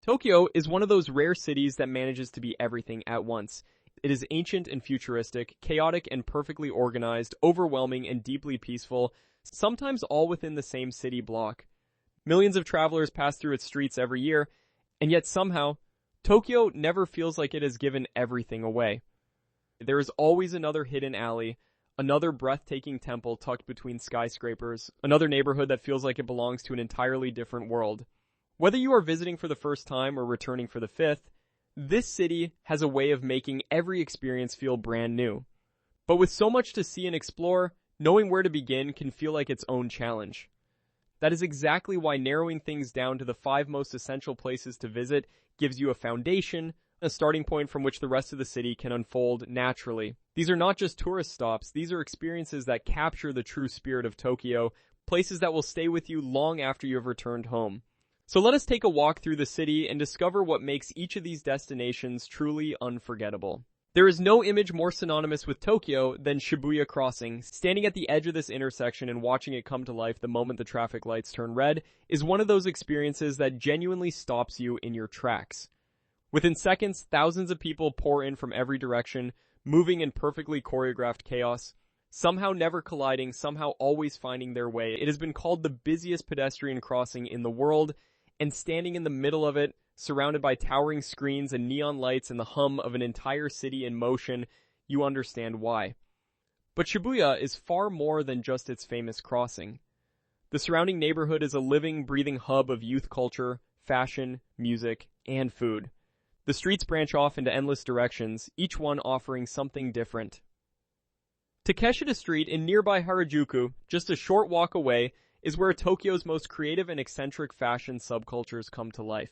Tokyo is one of those rare cities that manages to be everything at once. It is ancient and futuristic, chaotic and perfectly organized, overwhelming and deeply peaceful, sometimes all within the same city block. Millions of travelers pass through its streets every year, and yet somehow, Tokyo never feels like it has given everything away. There is always another hidden alley, another breathtaking temple tucked between skyscrapers, another neighborhood that feels like it belongs to an entirely different world. Whether you are visiting for the first time or returning for the fifth, this city has a way of making every experience feel brand new. But with so much to see and explore, knowing where to begin can feel like its own challenge. That is exactly why narrowing things down to the 5 most essential places to visit gives you a foundation, a starting point from which the rest of the city can unfold naturally. These are not just tourist stops, these are experiences that capture the true spirit of Tokyo, places that will stay with you long after you have returned home. So let us take a walk through the city and discover what makes each of these destinations truly unforgettable. There is no image more synonymous with Tokyo than Shibuya Crossing. Standing at the edge of this intersection and watching it come to life the moment the traffic lights turn red is one of those experiences that genuinely stops you in your tracks. Within seconds, thousands of people pour in from every direction, moving in perfectly choreographed chaos, somehow never colliding, somehow always finding their way. It has been called the busiest pedestrian crossing in the world, and standing in the middle of it, surrounded by towering screens and neon lights and the hum of an entire city in motion, you understand why. But Shibuya is far more than just its famous crossing. The surrounding neighborhood is a living, breathing hub of youth culture, fashion, music, and food. The streets branch off into endless directions, each one offering something different. Takeshita Street in nearby Harajuku, just a short walk away, is where Tokyo's most creative and eccentric fashion subcultures come to life.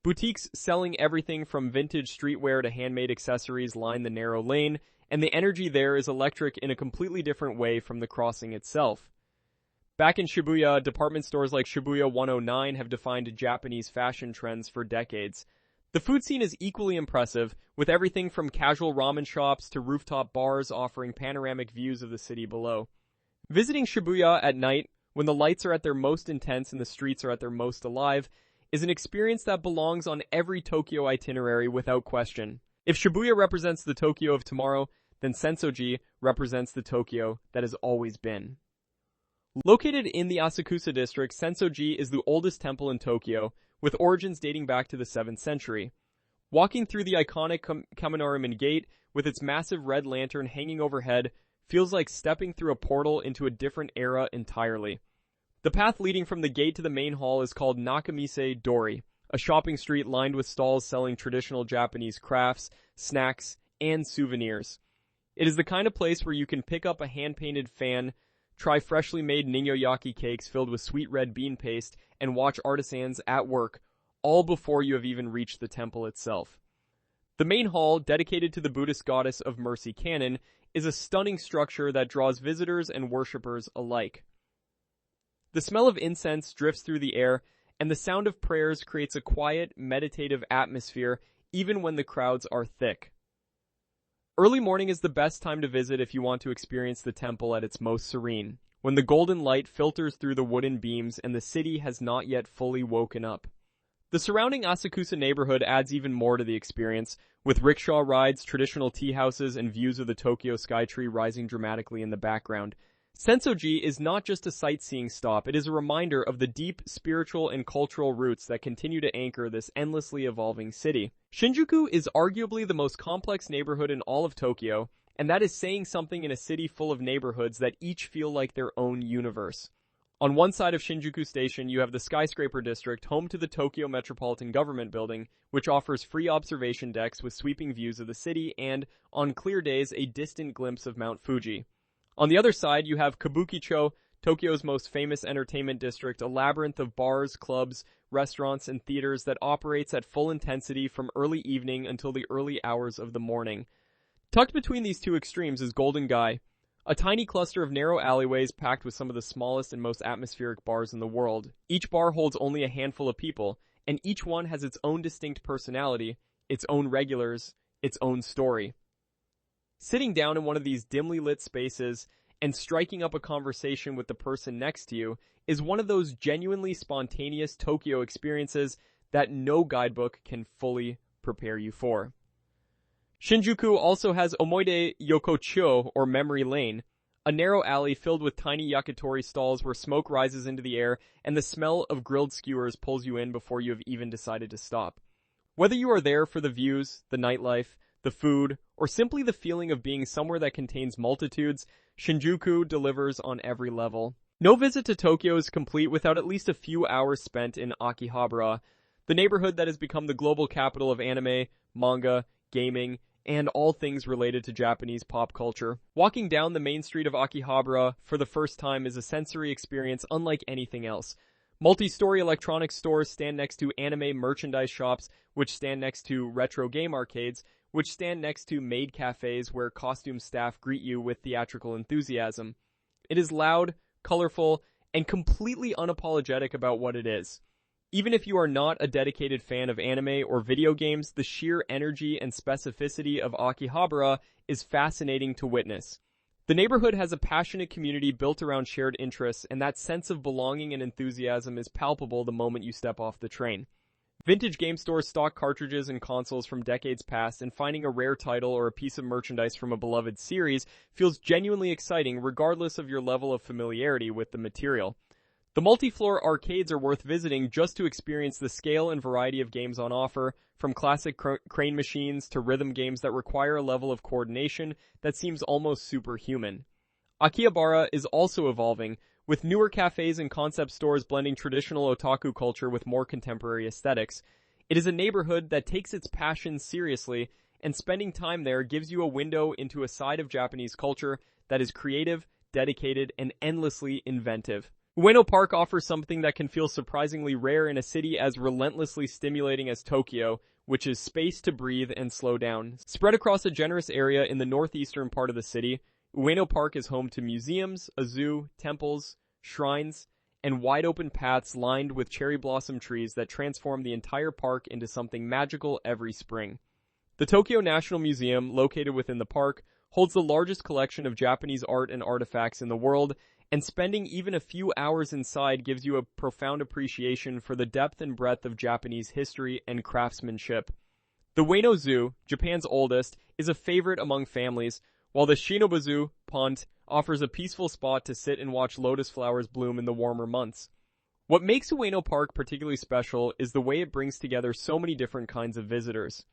Boutiques selling everything from vintage streetwear to handmade accessories line the narrow lane, and the energy there is electric in a completely different way from the crossing itself. Back in Shibuya, department stores like Shibuya 109 have defined Japanese fashion trends for decades. The food scene is equally impressive, with everything from casual ramen shops to rooftop bars offering panoramic views of the city below. Visiting Shibuya at night, when the lights are at their most intense and the streets are at their most alive, is an experience that belongs on every Tokyo itinerary without question. If Shibuya represents the Tokyo of tomorrow, then Sensoji represents the Tokyo that has always been. Located in the Asakusa district, Sensoji is the oldest temple in Tokyo, with origins dating back to the 7th century. Walking through the iconic Panoramic gate, with its massive red lantern hanging overhead, feels like stepping through a portal into a different era entirely. The path leading from the gate to the main hall is called Nakamise Dori, a shopping street lined with stalls selling traditional Japanese crafts, snacks, and souvenirs. It is the kind of place where you can pick up a hand-painted fan, try freshly made ninyoyaki cakes filled with sweet red bean paste, and watch artisans at work, all before you have even reached the temple itself. The main hall, dedicated to the Buddhist goddess of Mercy Kannon, is a stunning structure that draws visitors and worshippers alike. The smell of incense drifts through the air, and the sound of prayers creates a quiet, meditative atmosphere even when the crowds are thick. Early morning is the best time to visit if you want to experience the temple at its most serene, when the golden light filters through the wooden beams and the city has not yet fully woken up. The surrounding Asakusa neighborhood adds even more to the experience, with rickshaw rides, traditional tea houses, and views of the Tokyo Skytree rising dramatically in the background. Sensoji is not just a sightseeing stop, it is a reminder of the deep spiritual and cultural roots that continue to anchor this endlessly evolving city. Shinjuku is arguably the most complex neighborhood in all of Tokyo, and that is saying something in a city full of neighborhoods that each feel like their own universe. On one side of Shinjuku Station, you have the skyscraper district, home to the Tokyo Metropolitan Government Building, which offers free observation decks with sweeping views of the city and, on clear days, a distant glimpse of Mount Fuji. On the other side, you have Kabukicho, Tokyo's most famous entertainment district, a labyrinth of bars, clubs, restaurants, and theaters that operates at full intensity from early evening until the early hours of the morning. Tucked between these two extremes is Golden Gai, a tiny cluster of narrow alleyways packed with some of the smallest and most atmospheric bars in the world. Each bar holds only a handful of people, and each one has its own distinct personality, its own regulars, its own story. Sitting down in one of these dimly lit spaces and striking up a conversation with the person next to you is one of those genuinely spontaneous Tokyo experiences that no guidebook can fully prepare you for. Shinjuku also has Omoide Yokocho, or Memory Lane, a narrow alley filled with tiny yakitori stalls where smoke rises into the air and the smell of grilled skewers pulls you in before you have even decided to stop. Whether you are there for the views, the nightlife, the food, or simply the feeling of being somewhere that contains multitudes, Shinjuku delivers on every level. No visit to Tokyo is complete without at least a few hours spent in Akihabara, the neighborhood that has become the global capital of anime, manga, gaming, and all things related to Japanese pop culture. Walking down the main street of Akihabara for the first time is a sensory experience unlike anything else. Multi-story electronics stores stand next to anime merchandise shops, which stand next to retro game arcades, which stand next to maid cafes where costume staff greet you with theatrical enthusiasm. It is loud, colorful, and completely unapologetic about what it is. Even if you are not a dedicated fan of anime or video games, the sheer energy and specificity of Akihabara is fascinating to witness. The neighborhood has a passionate community built around shared interests, and that sense of belonging and enthusiasm is palpable the moment you step off the train. Vintage game stores stock cartridges and consoles from decades past, and finding a rare title or a piece of merchandise from a beloved series feels genuinely exciting regardless of your level of familiarity with the material. The multi-floor arcades are worth visiting just to experience the scale and variety of games on offer, from classic crane machines to rhythm games that require a level of coordination that seems almost superhuman. Akihabara is also evolving, with newer cafes and concept stores blending traditional otaku culture with more contemporary aesthetics. It is a neighborhood that takes its passion seriously, and spending time there gives you a window into a side of Japanese culture that is creative, dedicated, and endlessly inventive. Ueno Park offers something that can feel surprisingly rare in a city as relentlessly stimulating as Tokyo, which is space to breathe and slow down. Spread across a generous area in the northeastern part of the city, Ueno Park is home to museums, a zoo, temples, shrines, and wide-open paths lined with cherry blossom trees that transform the entire park into something magical every spring. The Tokyo National Museum, located within the park, holds the largest collection of Japanese art and artifacts in the world, and spending even a few hours inside gives you a profound appreciation for the depth and breadth of Japanese history and craftsmanship. The Ueno Zoo, Japan's oldest, is a favorite among families, while the Shinobuzu Pond offers a peaceful spot to sit and watch lotus flowers bloom in the warmer months. What makes Ueno Park particularly special is the way it brings together so many different kinds of visitors.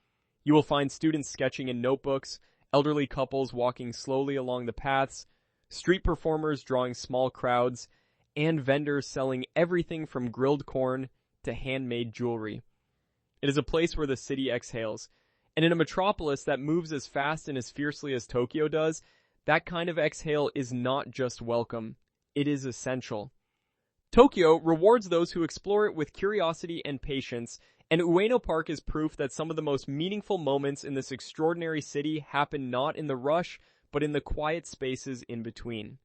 You will find students sketching in notebooks, elderly couples walking slowly along the paths, street performers drawing small crowds, and vendors selling everything from grilled corn to handmade jewelry. It is a place where the city exhales, and in a metropolis that moves as fast and as fiercely as Tokyo does, that kind of exhale is not just welcome, it is essential. Tokyo rewards those who explore it with curiosity and patience, and Ueno Park is proof that some of the most meaningful moments in this extraordinary city happen not in the rush, but in the quiet spaces in between.